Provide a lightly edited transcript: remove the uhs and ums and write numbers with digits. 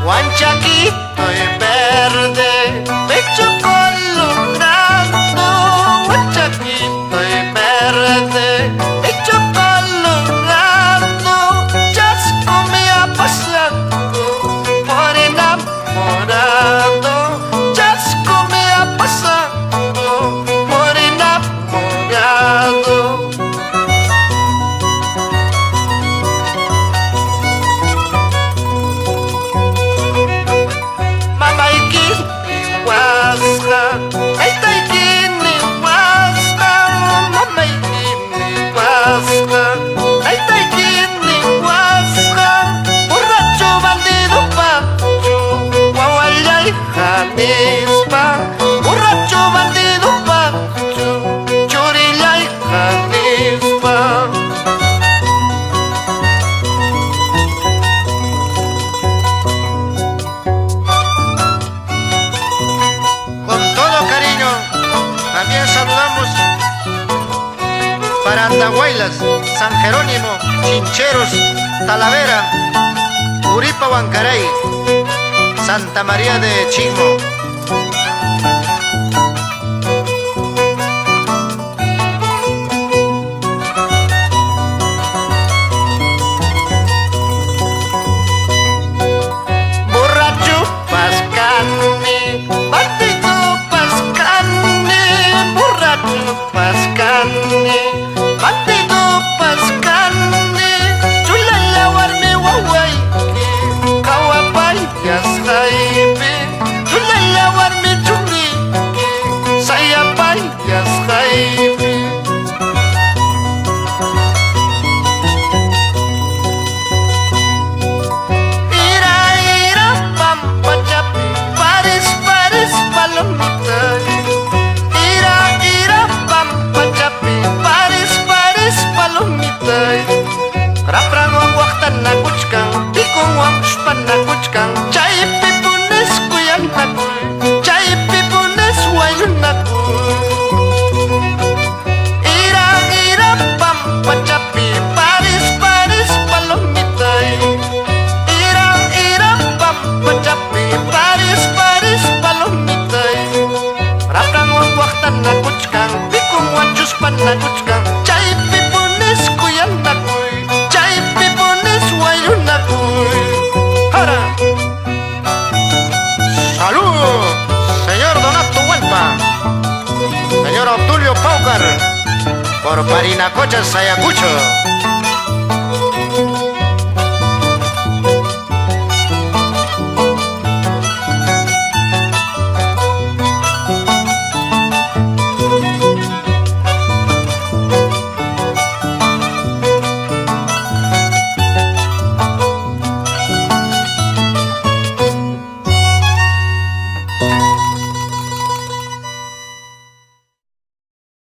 Huanchaquito y verde, pecho colorado. Huanchaquito y verde, pecho colorado. Chasco me ha pasado por enamorado. Chasco me ha pasado por enamorado. Borracho bandido Pacho, chorilla y Jalispa. Con todo cariño, también saludamos para Andahuaylas, San Jerónimo, Chincheros, Talavera, Uripa, Huancaray, Santa María de Chimo. Borracho Pascani, bandido Pascani, borracho Pascani, bandido Pascani, chulala warmi wawaiki, kawapayas jaibe, chulala warmi churiki, sayapayas jaibe. Raprang wang waktan na kuchkang, pikong wang span na kuchkang, chay pipunes kuyan nakuy, chay pipunes wayun nakuy. Irang irang pampachapi, paris paris palomitay. Irang irang pampachapi, paris paris palomitay. Raprang wang waktan na kuchkang, pikong wang span na kuchkang, chay pipunes kuyan nakuy. ¡Salud! Señor Donato Hualpa, señor Obdulio Paucar, por Parinacocha, Sayacucho.